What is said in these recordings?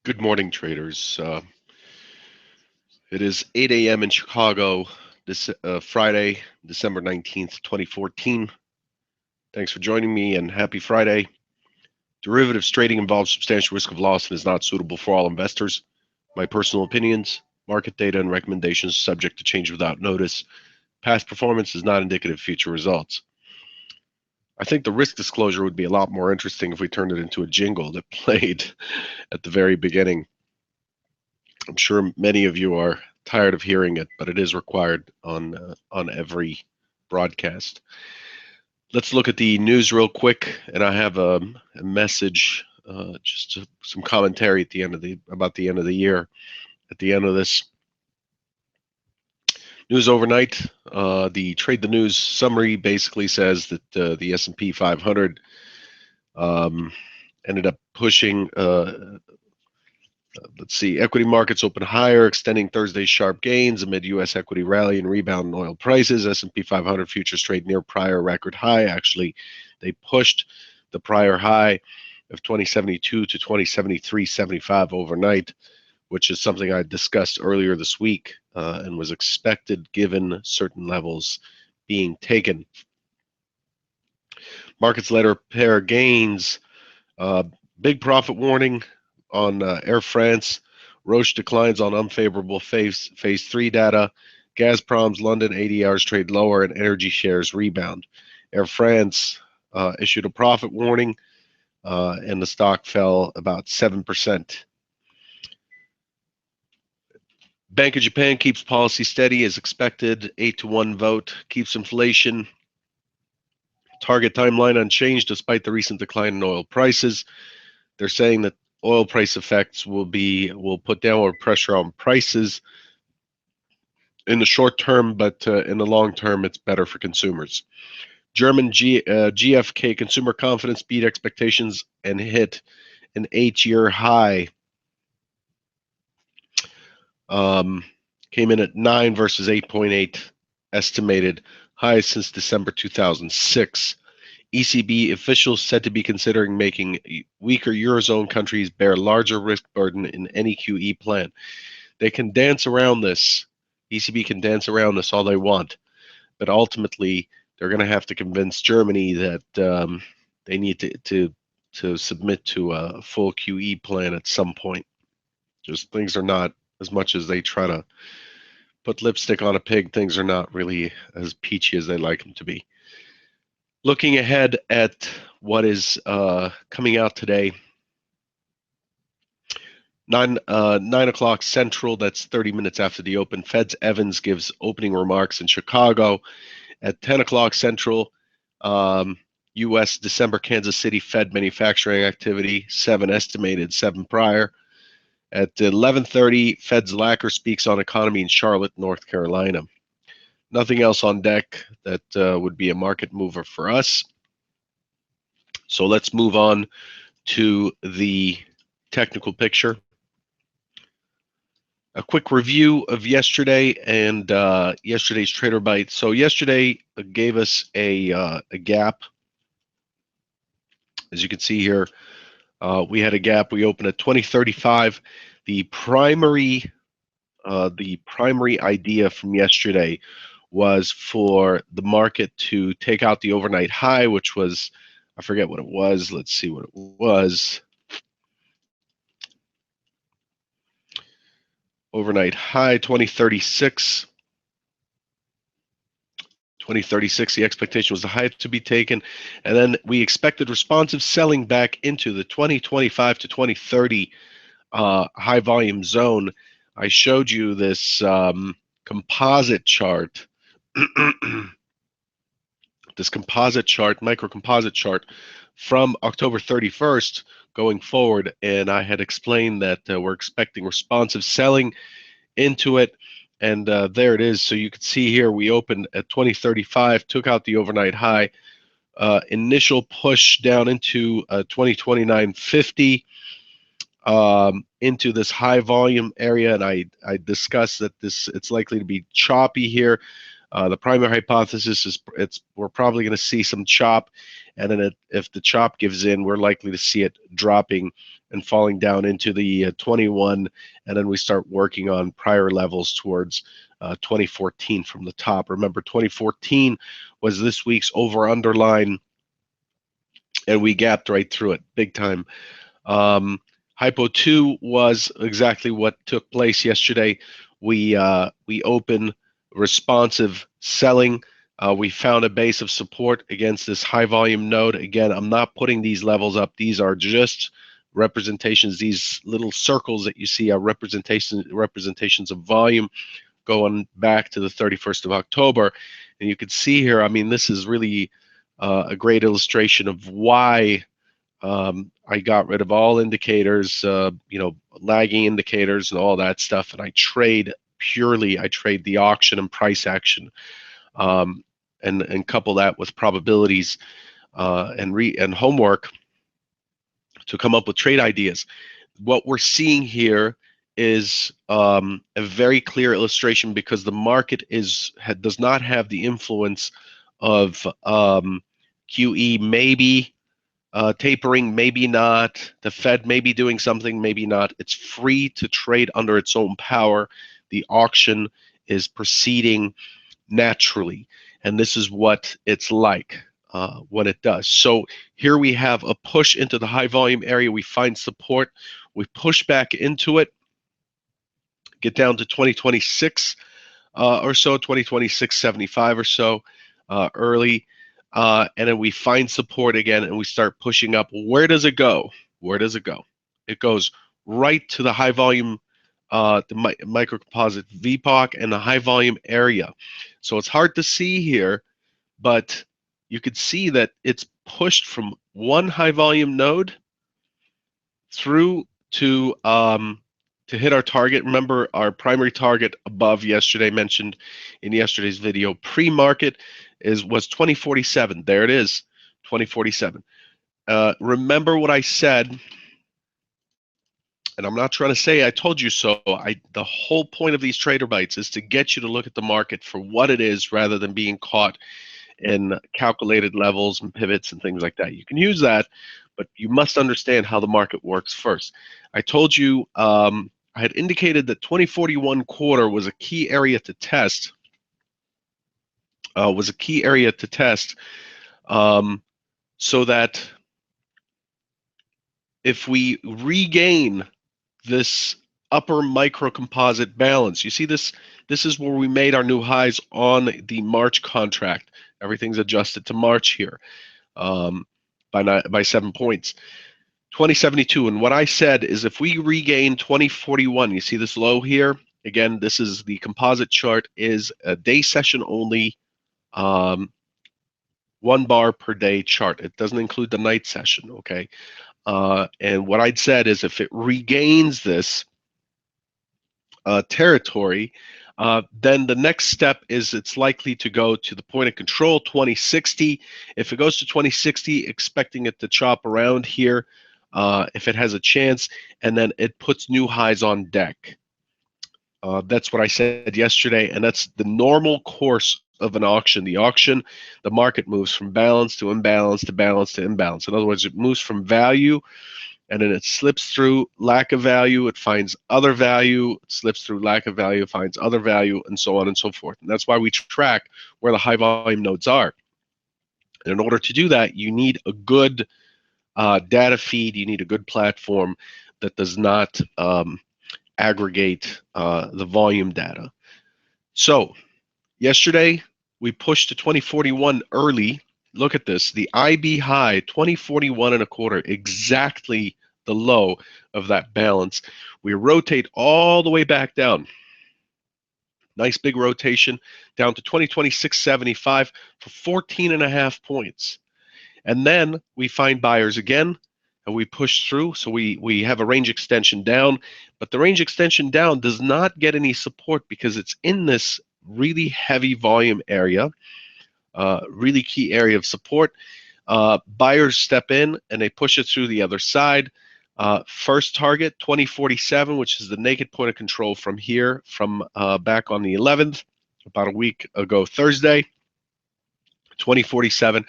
Good morning, traders. It is 8 a.m. in Chicago, this Friday, December 19th, 2014. Thanks for joining me and happy Friday. Derivatives trading involves substantial risk of loss and is not suitable for all investors. My personal opinions, market data, and recommendations are subject to change without notice. Past performance is not indicative of future results. I think the risk disclosure would be a lot more interesting if we turned it into a jingle that played at the very beginning. I'm sure many of you are tired of hearing it, but it is required on every broadcast. Let's look at the news real quick, and I have a message, some commentary at the end of the about the end of the year. At the end of this news overnight, the Trade the News summary basically says that the S&P 500 um, ended up pushing let's see, equity markets open higher, extending Thursday's sharp gains amid U.S. equity rally and rebound in oil prices. S&P 500 futures trade near prior record high. Actually, they pushed the prior high of 2072 to 2073.75 overnight, which is something I discussed earlier this week and was expected given certain levels being taken. Markets later pair gains. Uh, Big profit warning on Air France. Roche declines on unfavorable phase 3 data. Gazprom's London 80 hours trade lower and energy shares rebound. Air France issued a profit warning and the stock fell about 7%. Bank of Japan keeps policy steady as expected. 8-1 vote keeps inflation target timeline unchanged despite the recent decline in oil prices. They're saying that oil price effects will put downward pressure on prices in the short term, but in the long term, it's better for consumers. German GfK consumer confidence beat expectations and hit an 8-year high. Came in at 9 versus 8.8 estimated, high since December 2006. ECB officials said to be considering making weaker Eurozone countries bear larger risk burden in any QE plan. They can dance around this. ECB can dance around this all they want, but ultimately they're going to have to convince Germany that they need to submit to a full QE plan at some point. Just things are not, as much as they try to put lipstick on a pig, things are not really as peachy as they like them to be. Looking ahead at what is coming out today, 9 o'clock Central, that's 30 minutes after the open. Fed's Evans gives opening remarks in Chicago. At 10 o'clock Central, U.S. December Kansas City Fed manufacturing activity, 7 estimated, 7 prior. At 11:30, Fed's Lacker speaks on economy in Charlotte, North Carolina. Nothing else on deck that would be a market mover for us. So let's move on to the technical picture. A quick review of yesterday and yesterday's Trader Bite. So yesterday gave us a gap. As you can see here, we had a gap. We opened at 2035. The primary idea from yesterday was for the market to take out the overnight high, which was, I forget what it was. Let's see what it was. Overnight high 2036. 2036, the expectation was the high to be taken, and then we expected responsive selling back into the 2025 to 2030 high volume zone. I showed you this composite chart, this composite chart, micro composite chart from October 31st going forward, and I had explained that we're expecting responsive selling into it. And there it is. So you can see here we opened at 2035, took out the overnight high, initial push down into 2029.50 into this high volume area. And I discussed that it's likely to be choppy here. The primary hypothesis is we're probably going to see some chop, and then if the chop gives in, we're likely to see it dropping and falling down into the 21, and then we start working on prior levels towards 2014 from the top. Remember, 2014 was this week's over-underline, and we gapped right through it big time. Hypo 2 was exactly what took place yesterday. We opened responsive selling. We found a base of support against this high volume node. Again, I'm not putting these levels up. These are just representations. These little circles that you see are representations of volume going back to the 31st of October. And you can see here, I mean, this is really a great illustration of why I got rid of all indicators, lagging indicators and all that stuff, and I trade the auction and price action, and couple that with probabilities and homework to come up with trade ideas. What we're seeing here is a very clear illustration, because the market does not have the influence of QE maybe tapering, maybe not. The Fed may be doing something, maybe not. It's free to trade under its own power. The auction is proceeding naturally, and this is what it's like when it does. So here we have a push into the high volume area. We find support. We push back into it, get down to 2026 or so, 2026.75 or so early. And then we find support again, and we start pushing up. Where does it go? Where does it go? It goes right to the high volume, the microcomposite VPOC and the high volume area. So it's hard to see here, but you could see that it's pushed from one high volume node through to hit our target. Remember, our primary target above yesterday, mentioned in yesterday's video, pre-market was 2047. There it is, 2047. Remember what I said, and I'm not trying to say I told you so. The whole point of these trader bites is to get you to look at the market for what it is, rather than being caught in calculated levels and pivots and things like that. You can use that, but you must understand how the market works first. I told you, I had indicated that 2041 quarter was a key area to test. So that if we regain this upper microcomposite balance, you see this is where we made our new highs on the March contract. Everything's adjusted to March here by 7 points. 2072, and what I said is if we regain 2041, you see this low here, again, this is the composite chart, is a day session only 1 bar per day chart. It doesn't include the night session, okay? And what I'd said is if it regains this territory, then the next step is it's likely to go to the point of control, 2060. If it goes to 2060, expecting it to chop around here if it has a chance, and then it puts new highs on deck. That's what I said yesterday, and that's the normal course of an auction. The market moves from balance to imbalance to balance to imbalance. In other words, it moves from value, and then it slips through lack of value, it finds other value, it slips through lack of value, finds other value, and so on and so forth. And that's why we track where the high volume nodes are. And in order to do that, you need a good data feed, you need a good platform that does not aggregate the volume data. So yesterday, we pushed to 2041 early. Look at this, the IB high, 2041 and a quarter, exactly the low of that balance. We rotate all the way back down. Nice big rotation down to 2026.75 for 14.5 points. And then we find buyers again, and we push through. So we have a range extension down, but the range extension down does not get any support because it's in this really heavy volume area, really key area of support. Buyers step in and they push it through the other side. First target, 2047, which is the naked point of control from here, from back on the 11th about a week ago Thursday, 2047.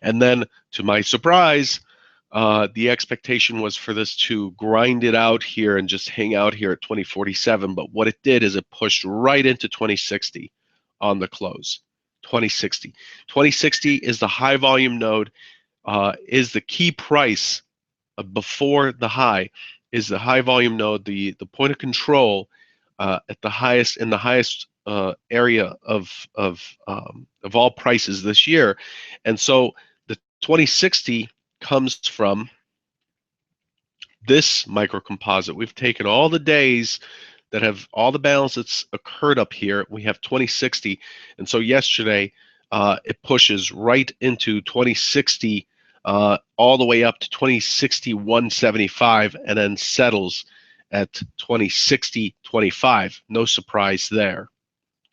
And then, to my surprise, the expectation was for this to grind it out here and just hang out here at 2047. But what it did is it pushed right into 2060 on the close. 2060. 2060 is the high volume node, is the key price before the high, is the high volume node, the point of control at the highest, in the highest area of all prices this year. And so the 2060 comes from this microcomposite. We've taken all the days that have all the balance that's occurred up here. We have 2060, and so yesterday it pushes right into 2060, all the way up to 2060.175, and then settles at 2060.25. No surprise there.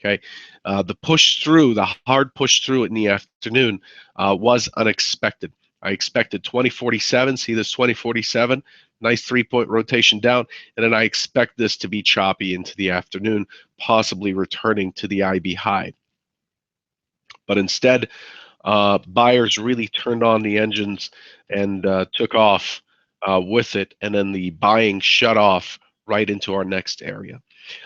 Okay, the push through, the hard push through in the afternoon was unexpected. I expected 2047. See this 2047, nice 3-point rotation down, and then I expect this to be choppy into the afternoon, possibly returning to the IB high. But instead, buyers really turned on the engines and took off with it, and then the buying shut off right into our next area.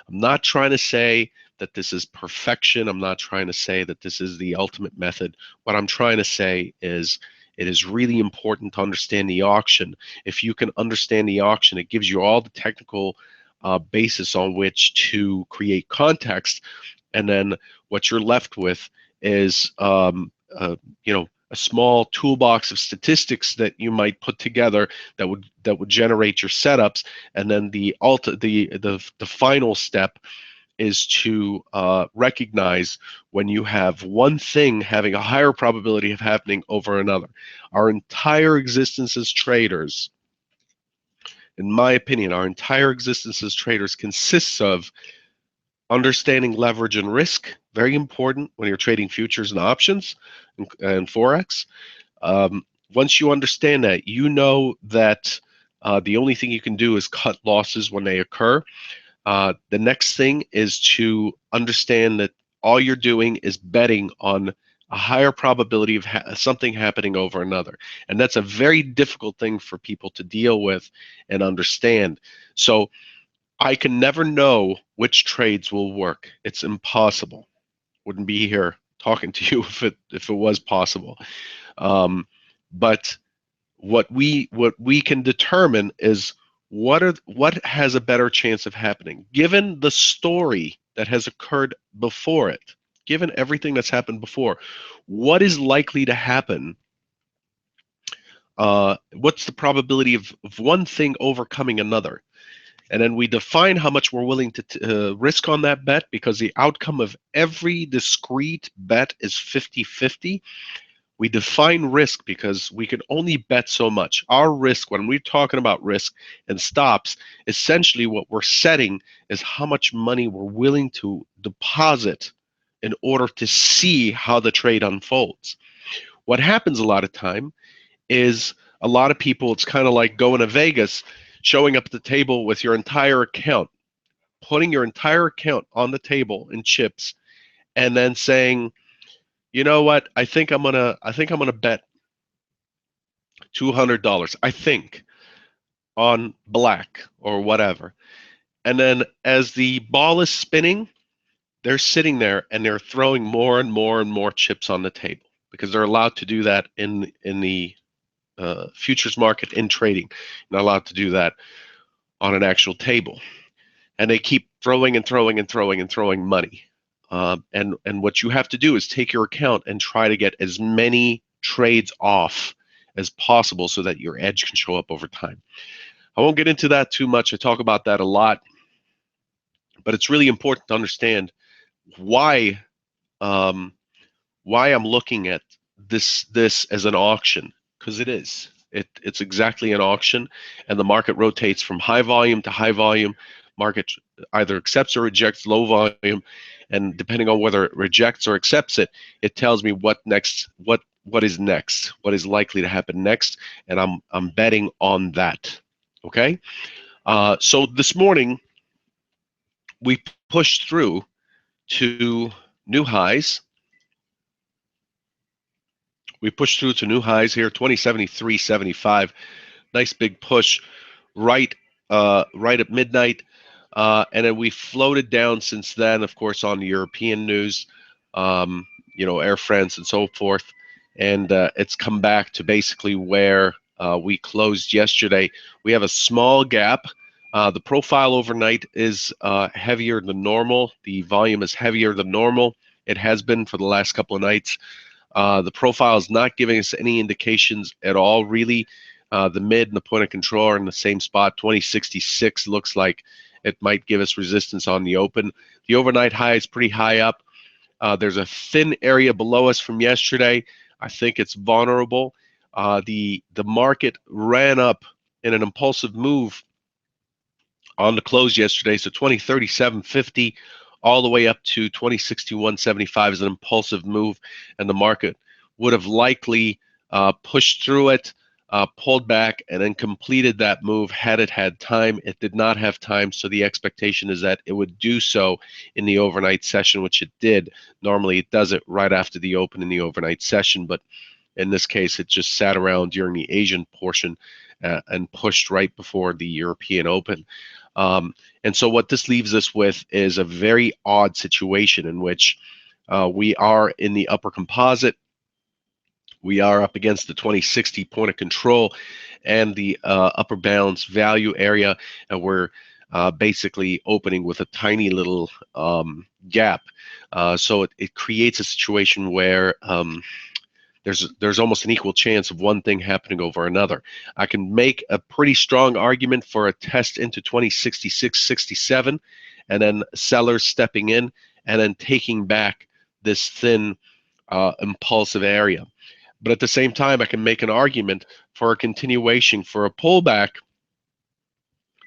I'm not trying to say that this is perfection. I'm not trying to say that this is the ultimate method. What I'm trying to say is it is really important to understand the auction. If you can understand the auction, it gives you all the technical basis on which to create context, and then what you're left with is you know, a small toolbox of statistics that you might put together that would generate your setups, and then the final step is to recognize when you have one thing having a higher probability of happening over another. Our entire existence as traders, in my opinion, our entire existence as traders consists of understanding leverage and risk. Very important when you're trading futures and options and Forex. Once you understand that, you know that the only thing you can do is cut losses when they occur. The next thing is to understand that all you're doing is betting on a higher probability of something happening over another. And that's a very difficult thing for people to deal with and understand. So I can never know which trades will work. It's impossible. Wouldn't be here talking to you if it was possible. But what we can determine is what has a better chance of happening, given the story that has occurred before it, given everything that's happened before. What is likely to happen? What's the probability of one thing overcoming another? And then we define how much we're willing to risk on that bet, because the outcome of every discrete bet is 50-50. We define risk because we can only bet so much. Our risk, when we're talking about risk and stops, essentially what we're setting is how much money we're willing to deposit in order to see how the trade unfolds. What happens a lot of time is a lot of people, it's kind of like going to Vegas, showing up at the table with your entire account, putting your entire account on the table in chips, and then saying, you know what, I think I'm gonna bet $200, I think, on black or whatever. And then as the ball is spinning, they're sitting there and they're throwing more and more and more chips on the table, because they're allowed to do that in the futures market in trading. You're not allowed to do that on an actual table. And they keep throwing and throwing and throwing and throwing money. And what you have to do is take your account and try to get as many trades off as possible so that your edge can show up over time. I won't get into that too much. I talk about that a lot, but it's really important to understand why I'm looking at this as an auction, because it is. It's exactly an auction, and the market rotates from high volume to high volume. Market either accepts or rejects low volume, and depending on whether it rejects or accepts it, it tells me what is next, what is likely to happen next, and I'm betting on that. Okay, so this morning we pushed through to new highs. We pushed through to new highs here, 2073.75. Nice big push right right at midnight. And then we floated down since then, of course, on the European news, Air France and so forth. And it's come back to basically where we closed yesterday. We have a small gap. The profile overnight is heavier than normal. The volume is heavier than normal. It has been for the last couple of nights. The profile is not giving us any indications at all, really. The mid and the point of control are in the same spot. 2066 looks like it might give us resistance on the open. The overnight high is pretty high up. There's a thin area below us from yesterday. I think it's vulnerable. The market ran up in an impulsive move on the close yesterday. So 2037.50 all the way up to 2061.75 is an impulsive move, and the market would have likely pushed through it, pulled back, and then completed that move had it had time. It did not have time, so the expectation is that it would do so in the overnight session, which it did. Normally it does it right after the open in the overnight session, but in this case it just sat around during the Asian portion and pushed right before the European Open. And so what this leaves us with is a very odd situation in which we are in the upper composite. We are up against the 2060 point of control and the upper balance value area, and we're basically opening with a tiny little gap. So it creates a situation where there's almost an equal chance of one thing happening over another. I can make a pretty strong argument for a test into 2066.67, and then sellers stepping in and then taking back this thin impulsive area. But at the same time, I can make an argument for a continuation, for a pullback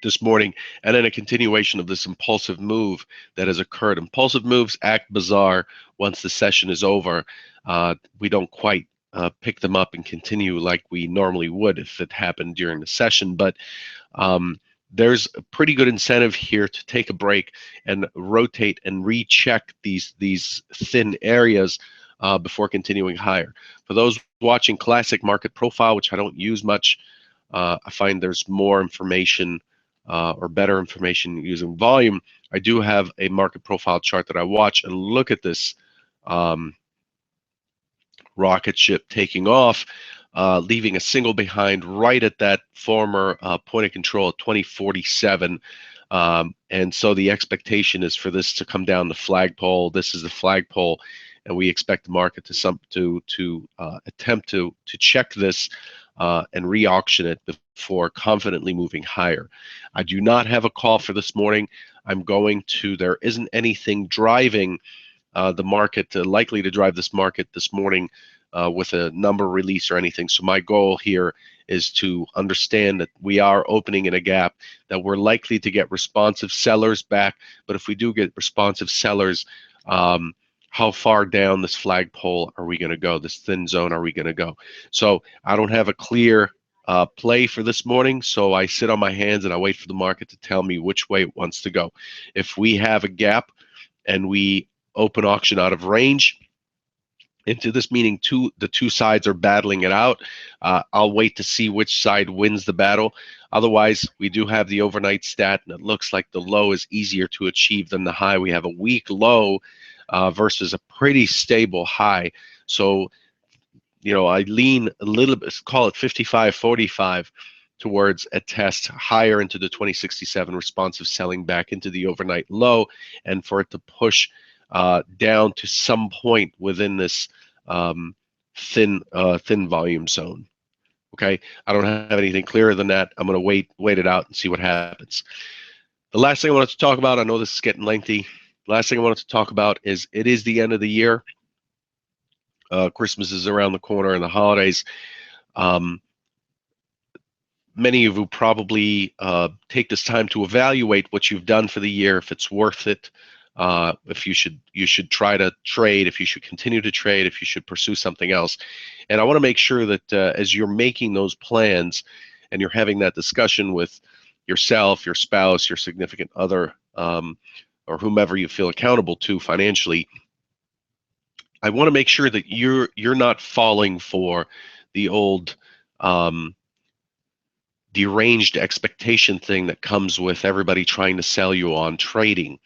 this morning, and then a continuation of this impulsive move that has occurred. Impulsive moves act bizarre once the session is over. We don't quite pick them up and continue like we normally would if it happened during the session. But there's a pretty good incentive here to take a break and rotate and recheck these thin areas before continuing higher. For those watching Classic Market Profile, which I don't use much, I find there's more information or better information using volume. I do have a market profile chart that I watch and look at this rocket ship taking off, leaving a single behind right at that former point of control at 2047. And so the expectation is for this to come down the flagpole. This is the flagpole, and we expect the market to attempt to check this and re-auction it before confidently moving higher. I do not have a call for this morning. There isn't anything driving the market, likely to drive this market this morning with a number release or anything. So my goal here is to understand that we are opening in a gap, that we're likely to get responsive sellers back. But if we do get responsive sellers, how far down this flagpole are we going to go? This thin zone are we going to go? So I don't have a clear play for this morning, so I sit on my hands and I wait for the market to tell me which way it wants to go. If we have a gap and we open auction out of range into this, meaning the two sides are battling it out, I'll wait to see which side wins the battle. Otherwise, we do have the overnight stat, and it looks like the low is easier to achieve than the high. We have a weak low versus a pretty stable high. So, I lean a little bit, call it 55-45, towards a test higher into the 2067, responsive selling back into the overnight low, and for it to push down to some point within this thin volume zone. Okay, I don't have anything clearer than that. I'm going to wait it out and see what happens. The last thing I wanted to talk about, I know this is getting lengthy. Last thing I wanted to talk about is it is the end of the year. Christmas is around the corner and the holidays. Many of you probably take this time to evaluate what you've done for the year, if it's worth it, if you should try to trade, if you should continue to trade, if you should pursue something else. And I want to make sure that as you're making those plans and you're having that discussion with yourself, your spouse, your significant other, or whomever you feel accountable to financially, I want to make sure that you're not falling for the old deranged expectation thing that comes with everybody trying to sell you on trading.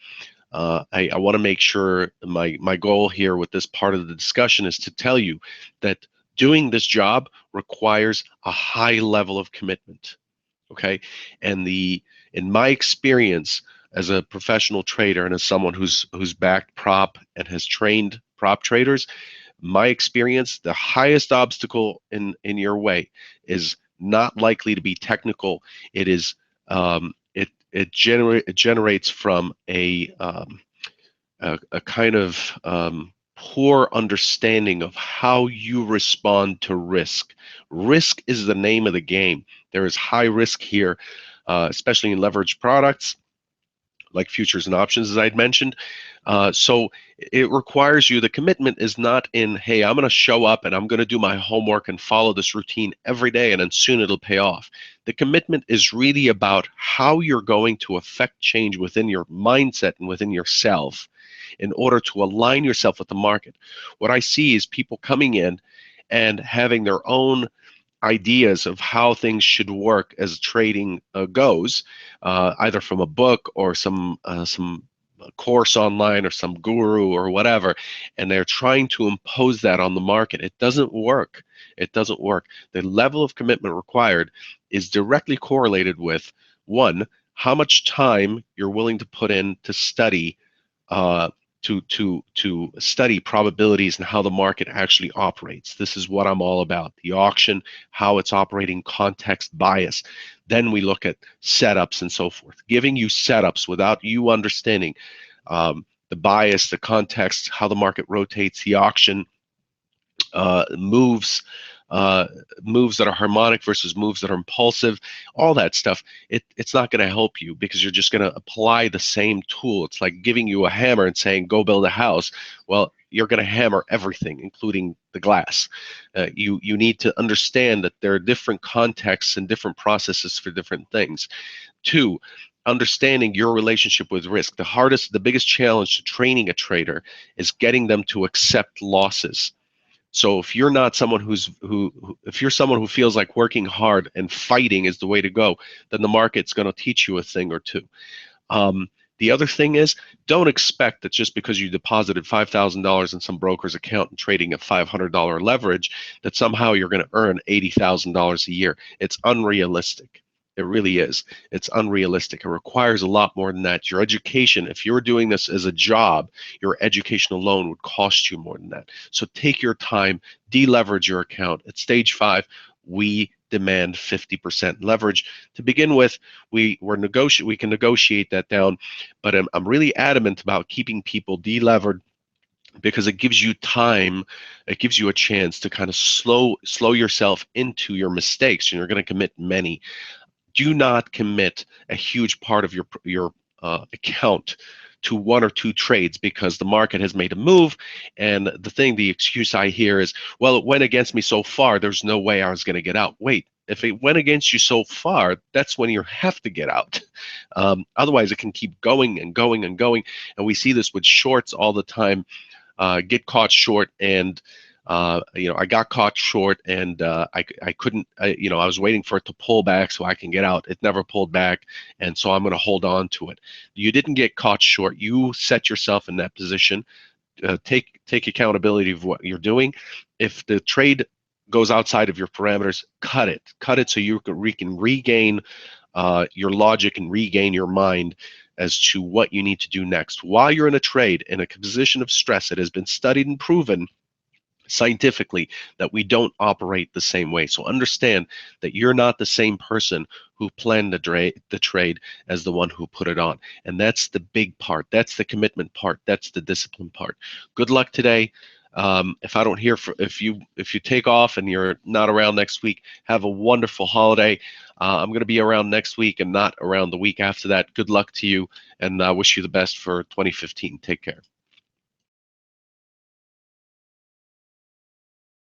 I want to make sure my goal here with this part of the discussion is to tell you that doing this job requires a high level of commitment. Okay, and in my experience as a professional trader and as someone who's backed prop and has trained prop traders, my experience, the highest obstacle in your way is not likely to be technical. It is it generates from a kind of poor understanding of how you respond to risk. Risk is the name of the game. There is high risk here, especially in leveraged products like futures and options, as I'd mentioned. So it requires you, the commitment is not in, hey, I'm going to show up and I'm going to do my homework and follow this routine every day and then soon it'll pay off. The commitment is really about how you're going to affect change within your mindset and within yourself in order to align yourself with the market. What I see is people coming in and having their own ideas of how things should work as trading goes, either from a book or some course online or some guru or whatever, and they're trying to impose that on the market. It doesn't work. It doesn't work. The level of commitment required is directly correlated with, one, how much time you're willing to put in to study uh, to study probabilities and how the market actually operates. This is what I'm all about. The auction, how it's operating, context, bias. Then we look at setups and so forth. Giving you setups without you understanding the bias, the context, how the market rotates, the auction, moves, moves that are harmonic versus moves that are impulsive, all that stuff, it's not going to help you because you're just going to apply the same tool. It's like giving you a hammer and saying, go build a house. Well, you're going to hammer everything, including the glass. You need to understand that there are different contexts and different processes for different things. Two, understanding your relationship with risk. The biggest challenge to training a trader is getting them to accept losses. So if you're not someone if you're someone who feels like working hard and fighting is the way to go, then the market's going to teach you a thing or two. The other thing is, don't expect that just because you deposited $5,000 in some broker's account and trading at $500 leverage, that somehow you're going to earn $80,000 a year. It's unrealistic. It really is. It's unrealistic. It requires a lot more than that. Your education, if you're doing this as a job, your education alone would cost you more than that. So take your time, deleverage your account. At stage 5, we demand 50% leverage. To begin with, we can negotiate that down, but I'm really adamant about keeping people delevered because it gives you time, it gives you a chance to kind of slow yourself into your mistakes, and you're going to commit many. Do not commit a huge part of your account to one or two trades because the market has made a move. And the excuse I hear is, well, it went against me so far, there's no way I was going to get out. Wait, if it went against you so far, that's when you have to get out. Otherwise, it can keep going and going and going. And we see this with shorts all the time. Get caught short and I got caught short and I couldn't, I was waiting for it to pull back so I can get out. It never pulled back, and so I'm going to hold on to it. You didn't get caught short. You set yourself in that position. Take accountability of what you're doing. If the trade goes outside of your parameters, cut it. Cut it so you can regain your logic and regain your mind as to what you need to do next. While you're in a trade, in a position of stress, it has been studied and proven scientifically that we don't operate the same way. So understand that you're not the same person who planned the trade as the one who put it on. And that's the big part. That's the commitment part. That's the discipline part. Good luck today. If I don't hear if you take off and you're not around next week, have a wonderful holiday. I'm going to be around next week and not around the week after that. Good luck to you, and I wish you the best for 2015. Take care.